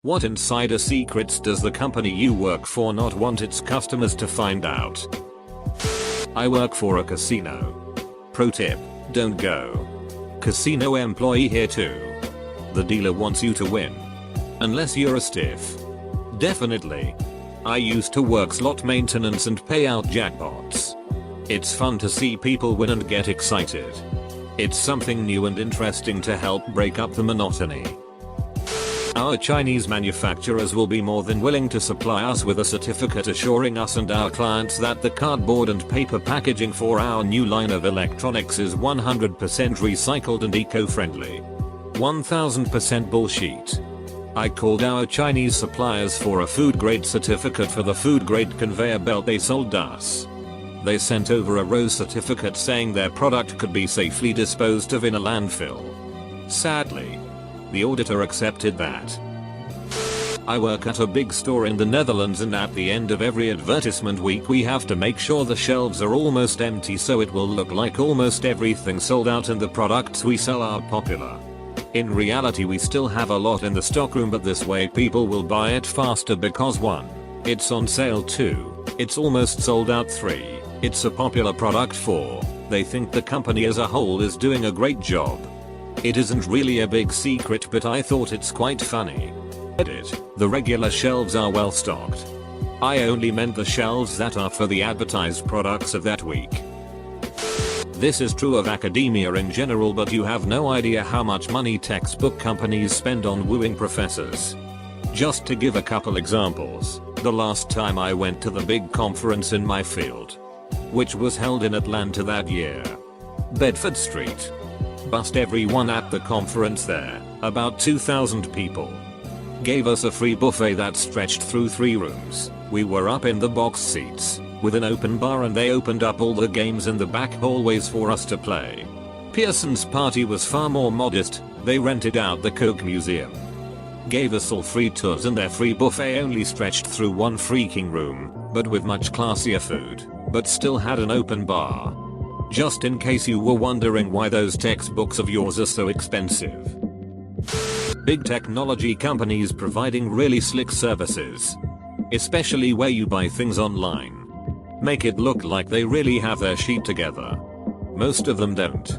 What insider secrets does the company you work for not want its customers to find out? I work for a casino. Pro tip, don't go. Casino employee here too. The dealer wants you to win. Unless you're a stiff. Definitely. I used to work slot maintenance and pay out jackpots. It's fun to see people win and get excited. It's something new and interesting to help break up the monotony. Our Chinese manufacturers will be more than willing to supply us with a certificate assuring us and our clients that the cardboard and paper packaging for our new line of electronics is 100% recycled and eco-friendly. 1000% bullshit. I called our Chinese suppliers for a food grade certificate for the food grade conveyor belt they sold us. They sent over a rose certificate saying their product could be safely disposed of in a landfill. Sadly, the auditor accepted that. I work at a big store in the Netherlands, and at the end of every advertisement week we have to make sure the shelves are almost empty so it will look like almost everything sold out and the products we sell are popular. In reality we still have a lot in the stockroom, but this way people will buy it faster because 1. It's on sale, 2. It's almost sold out, 3. It's a popular product, 4. They think the company as a whole is doing a great job. It isn't really a big secret, but I thought it's quite funny. Edit. The regular shelves are well stocked. I only meant the shelves that are for the advertised products of that week. This is true of academia in general, but you have no idea how much money textbook companies spend on wooing professors. Just to give a couple examples, the last time I went to the big conference in my field, which was held in Atlanta that year, Bedford Street, bussed everyone at the conference there, about 2,000 people. Gave us a free buffet that stretched through 3 rooms. We were up in the box seats, with an open bar, and they opened up all the games in the back hallways for us to play. Pearson's party was far more modest. They rented out the Coke Museum. Gave us all free tours, and their free buffet only stretched through 1 freaking room, but with much classier food, but still had an open bar. Just in case you were wondering why those textbooks of yours are so expensive. Big technology companies providing really slick services. Especially where you buy things online. Make it look like they really have their shit together. Most of them don't.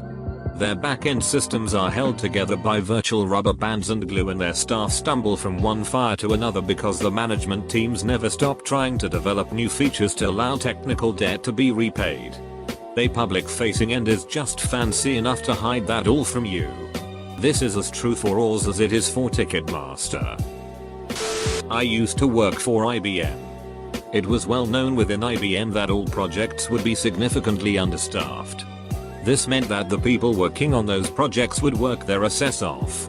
Their back-end systems are held together by virtual rubber bands and glue, and their staff stumble from one fire to another because the management teams never stop trying to develop new features to allow technical debt to be repaid. Their public-facing end is just fancy enough to hide that all from you. This is as true for Oz as it is for Ticketmaster. I used to work for IBM. It was well known within IBM that all projects would be significantly understaffed. This meant that the people working on those projects would work their ass off.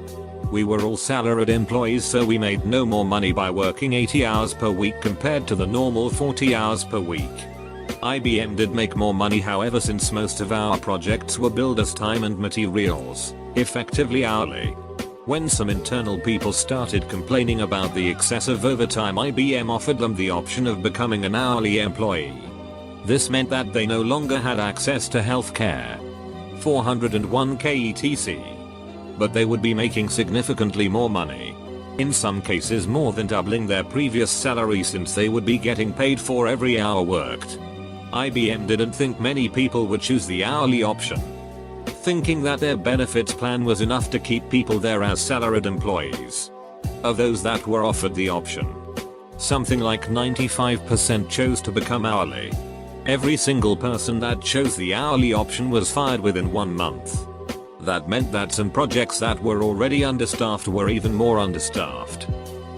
We were all salaried employees, so we made no more money by working 80 hours per week compared to the normal 40 hours per week. IBM did make more money, however, since most of our projects were billed as time and materials, effectively hourly. When some internal people started complaining about the excessive overtime, IBM offered them the option of becoming an hourly employee. This meant that they no longer had access to healthcare, 401k etc. But they would be making significantly more money. In some cases more than doubling their previous salary, since they would be getting paid for every hour worked. IBM didn't think many people would choose the hourly option, thinking that their benefits plan was enough to keep people there as salaried employees. Of those that were offered the option, something like 95% chose to become hourly. Every single person that chose the hourly option was fired within 1 month. That meant that some projects that were already understaffed were even more understaffed.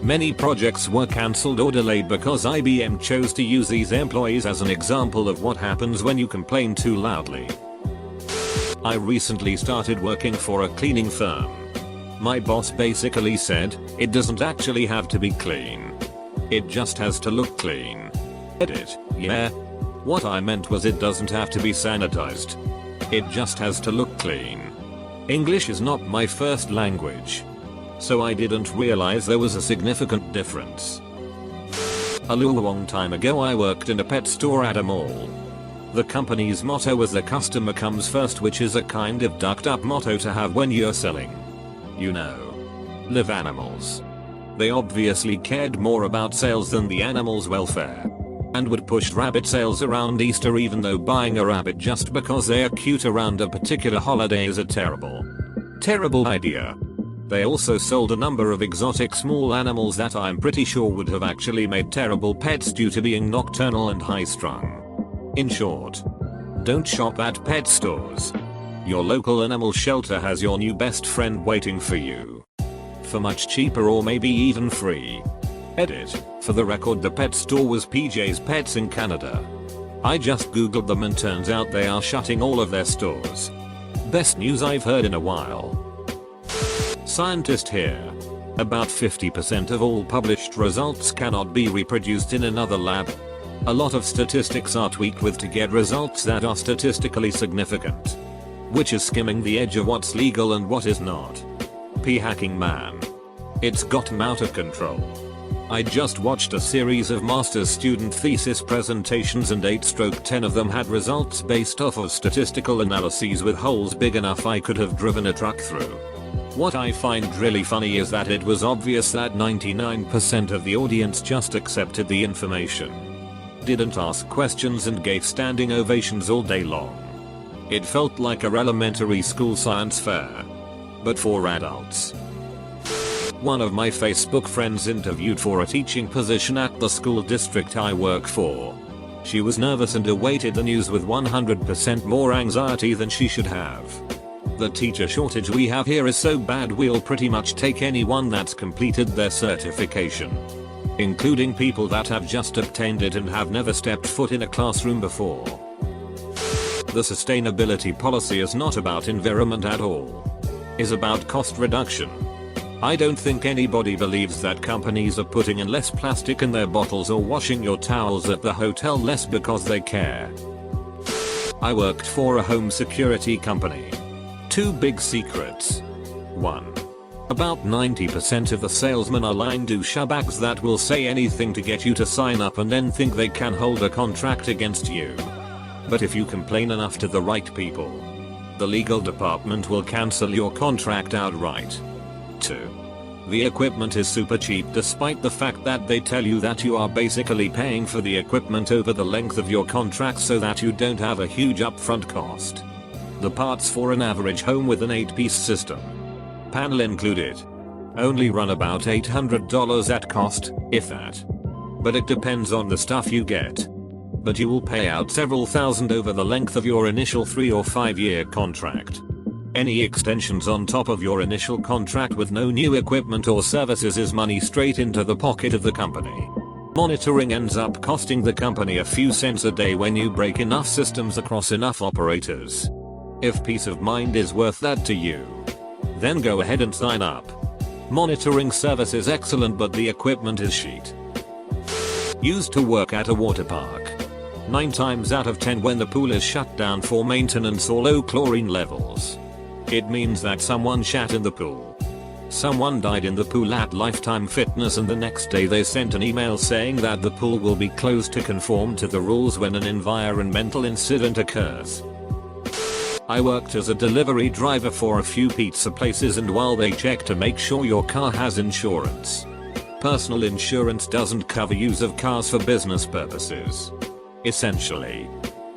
Many projects were cancelled or delayed because IBM chose to use these employees as an example of what happens when you complain too loudly. I recently started working for a cleaning firm. My boss basically said, it doesn't actually have to be clean. It just has to look clean. Edit. Yeah. What I meant was it doesn't have to be sanitized. It just has to look clean. English is not my first language, so I didn't realize there was a significant difference. A long time ago I worked in a pet store at a mall. The company's motto was "the customer comes first," which is a kind of ducked up motto to have when you're selling, you know, live animals. They obviously cared more about sales than the animal's welfare. And would push rabbit sales around Easter even though buying a rabbit just because they are cute around a particular holiday is a terrible idea. They also sold a number of exotic small animals that I'm pretty sure would have actually made terrible pets due to being nocturnal and high-strung. In short, don't shop at pet stores. Your local animal shelter has your new best friend waiting for you. For much cheaper or maybe even free. Edit. For the record, the pet store was PJ's Pets in Canada. I just googled them and turns out they are shutting all of their stores. Best news I've heard in a while. Scientist here. About 50% of all published results cannot be reproduced in another lab. A lot of statistics are tweaked with to get results that are statistically significant. Which is skimming the edge of what's legal and what is not. P-hacking man. It's gotten out of control. I just watched a series of master's student thesis presentations and 8/10 of them had results based off of statistical analyses with holes big enough I could have driven a truck through. What I find really funny is that it was obvious that 99% of the audience just accepted the information. Didn't ask questions and gave standing ovations all day long. It felt like a elementary school science fair. But for adults. One of my Facebook friends interviewed for a teaching position at the school district I work for. She was nervous and awaited the news with 100% more anxiety than she should have. The teacher shortage we have here is so bad we'll pretty much take anyone that's completed their certification. Including people that have just obtained it and have never stepped foot in a classroom before. The sustainability policy is not about environment at all. It's about cost reduction. I don't think anybody believes that companies are putting in less plastic in their bottles or washing your towels at the hotel less because they care. I worked for a home security company. 2 big secrets. 1. About 90% of the salesmen are lying douchebags that will say anything to get you to sign up and then think they can hold a contract against you. But if you complain enough to the right people, the legal department will cancel your contract outright. 2. The equipment is super cheap despite the fact that they tell you that you are basically paying for the equipment over the length of your contract so that you don't have a huge upfront cost. The parts for an average home with an 8-piece system, panel included, only run about $800 at cost, if that. But it depends on the stuff you get. But you will pay out several thousand over the length of your initial 3 or 5 year contract. Any extensions on top of your initial contract with no new equipment or services is money straight into the pocket of the company. Monitoring ends up costing the company a few cents a day when you break enough systems across enough operators. If peace of mind is worth that to you, then go ahead and sign up. Monitoring service is excellent but the equipment is shit. Used to work at a water park. 9 times out of 10 when the pool is shut down for maintenance or low chlorine levels, it means that someone shat in the pool. Someone died in the pool at Lifetime Fitness and the next day they sent an email saying that the pool will be closed to conform to the rules when an environmental incident occurs. I worked as a delivery driver for a few pizza places and while they check to make sure your car has insurance. Personal insurance doesn't cover use of cars for business purposes. Essentially.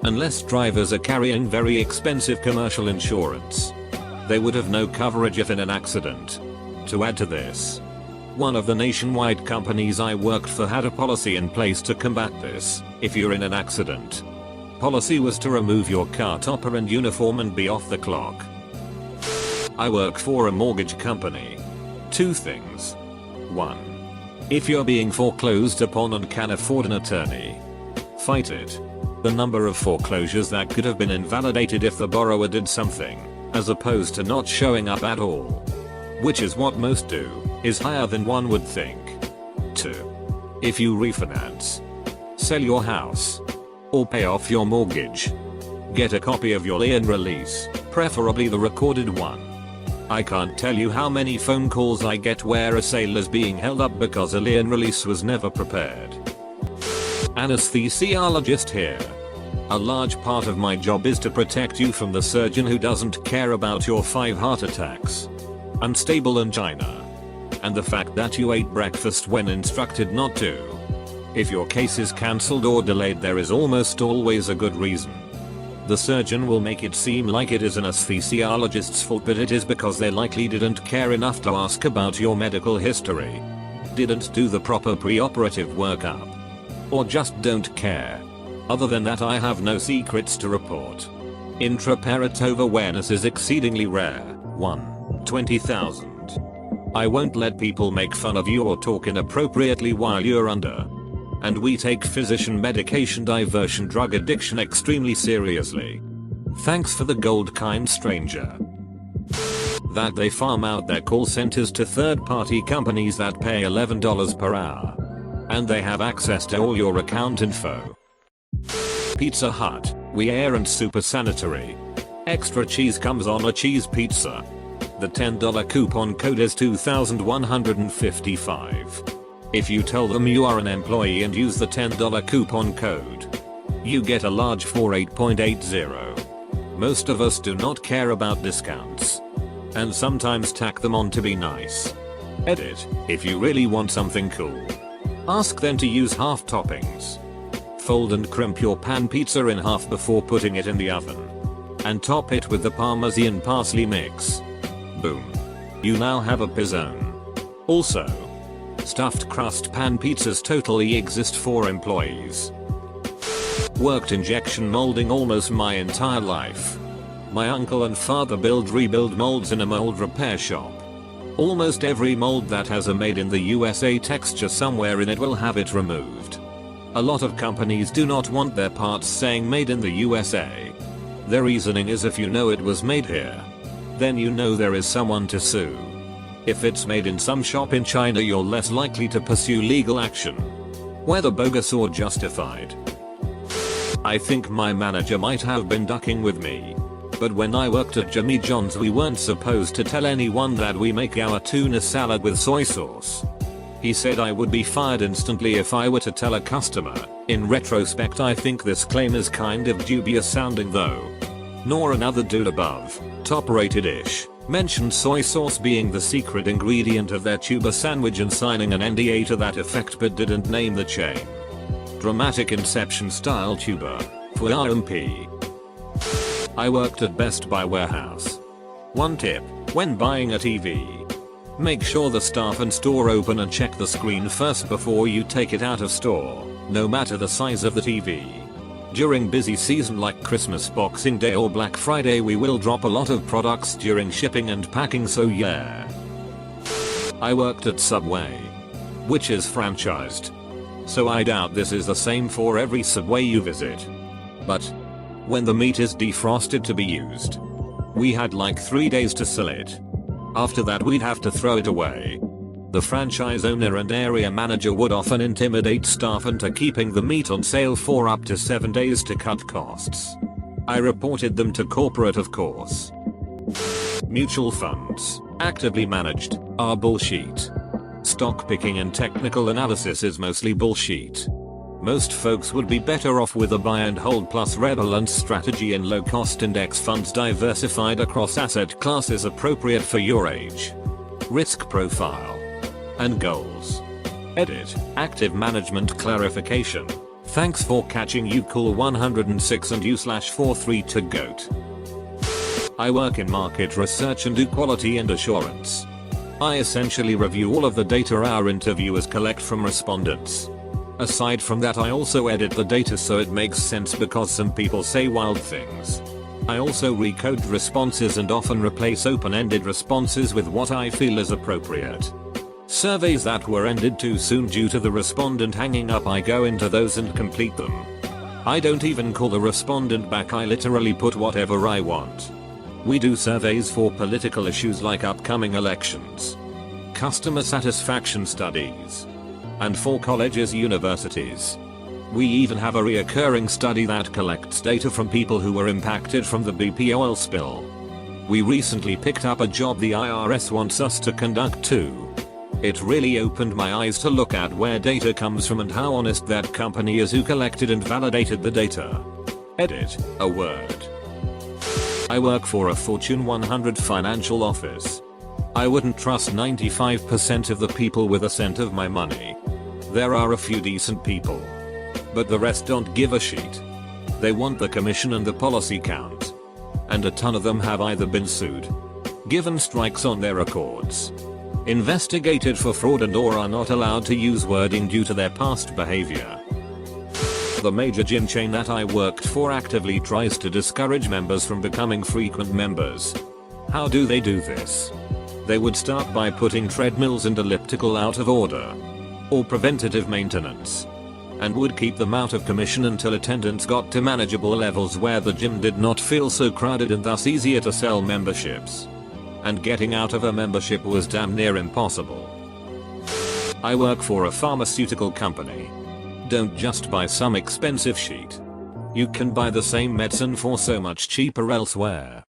Unless drivers are carrying very expensive commercial insurance. They would have no coverage if in an accident. To add to this, one of the nationwide companies I worked for had a policy in place to combat this. If you're in an accident, policy was to remove your car topper and uniform and be off the clock. I work for a mortgage company. 2 things. 1. If you're being foreclosed upon and can afford an attorney, fight it. The number of foreclosures that could have been invalidated if the borrower did something, as opposed to not showing up at all, which is what most do, is higher than one would think. 2. If you refinance, sell your house, or pay off your mortgage, get a copy of your lien release, preferably the recorded one. I can't tell you how many phone calls I get where a sale is being held up because a lien release was never prepared. Anesthesiologist here. A large part of my job is to protect you from the surgeon who doesn't care about your 5 heart attacks, unstable angina, and the fact that you ate breakfast when instructed not to. If your case is cancelled or delayed, there is almost always a good reason. The surgeon will make it seem like it is an anesthesiologist's fault, but it is because they likely didn't care enough to ask about your medical history, didn't do the proper pre-operative workup, or just don't care. Other than that, I have no secrets to report. Intraoperative awareness is exceedingly rare. 1 20,000. I won't let people make fun of you or talk inappropriately while you're under. And we take physician medication diversion drug addiction extremely seriously. Thanks for the gold, kind stranger. That they farm out their call centers to third-party companies that pay $11 per hour. And they have access to all your account info. Pizza Hut, we air and super sanitary. Extra cheese comes on a cheese pizza. The $10 coupon code is 2155. If you tell them you are an employee and use the $10 coupon code, you get a large for 8.80. Most of us do not care about discounts, and sometimes tack them on to be nice. Edit, if you really want something cool, ask them to use half toppings. Fold and crimp your pan pizza in half before putting it in the oven, and top it with the Parmesan parsley mix. Boom. You now have a pizzone. Also, stuffed crust pan pizzas totally exist for employees. Worked injection molding almost my entire life. My uncle and father rebuild molds in a mold repair shop. Almost every mold that has a made in the USA texture somewhere in it will have it removed. A lot of companies do not want their parts saying made in the USA. Their reasoning is if you know it was made here, then you know there is someone to sue. If it's made in some shop in China, you're less likely to pursue legal action, whether bogus or justified. I think my manager might have been ducking with me, but when I worked at Jimmy John's we weren't supposed to tell anyone that we make our tuna salad with soy sauce. He said I would be fired instantly if I were to tell a customer. In retrospect, I think this claim is kind of dubious sounding though. Nor another dude above, top rated-ish, mentioned soy sauce being the secret ingredient of their tuba sandwich and signing an NDA to that effect, but didn't name the chain. Dramatic Inception style tuba. For RMP. I worked at Best Buy warehouse. One tip, when buying a TV, make sure the staff and store open and check the screen first before you take it out of store, no matter the size of the TV. During busy season like Christmas, Boxing Day or Black Friday, we will drop a lot of products during shipping and packing, so yeah. I worked at Subway, which is franchised, so I doubt this is the same for every Subway you visit. But when the meat is defrosted to be used, we had like 3 days to sell it. After that we'd have to throw it away. The franchise owner and area manager would often intimidate staff into keeping the meat on sale for up to 7 days to cut costs. I reported them to corporate, of course. Mutual funds, actively managed, are bullshit. Stock picking and technical analysis is mostly bullshit. Most folks would be better off with a buy and hold plus rebalance strategy in low cost index funds diversified across asset classes appropriate for your age, risk profile, and goals. Edit, active management clarification. Thanks for catching you cool 106 and you/43 to GOAT. I work in market research and do quality and assurance. I essentially review all of the data our interviewers collect from respondents. Aside from that, I also edit the data so it makes sense because some people say wild things. I also recode responses and often replace open-ended responses with what I feel is appropriate. Surveys that were ended too soon due to the respondent hanging up, I go into those and complete them. I don't even call the respondent back, I literally put whatever I want. We do surveys for political issues like upcoming elections, customer satisfaction studies, and for colleges, universities. We even have a reoccurring study that collects data from people who were impacted from the BP oil spill. We recently picked up a job the IRS wants us to conduct too. It really opened my eyes to look at where data comes from and how honest that company is who collected and validated the data. Edit, a word. I work for a Fortune 100 financial office. I wouldn't trust 95% of the people with a cent of my money. There are a few decent people, but the rest don't give a shit. They want the commission and the policy count. And a ton of them have either been sued, given strikes on their records, investigated for fraud, and or are not allowed to use wording due to their past behavior. The major gym chain that I worked for actively tries to discourage members from becoming frequent members. How do they do this? They would start by putting treadmills and elliptical out of order, or preventative maintenance, and would keep them out of commission until attendance got to manageable levels where the gym did not feel so crowded and thus easier to sell memberships. And getting out of a membership was damn near impossible. I work for a pharmaceutical company. Don't just buy some expensive shit. You can buy the same medicine for so much cheaper elsewhere.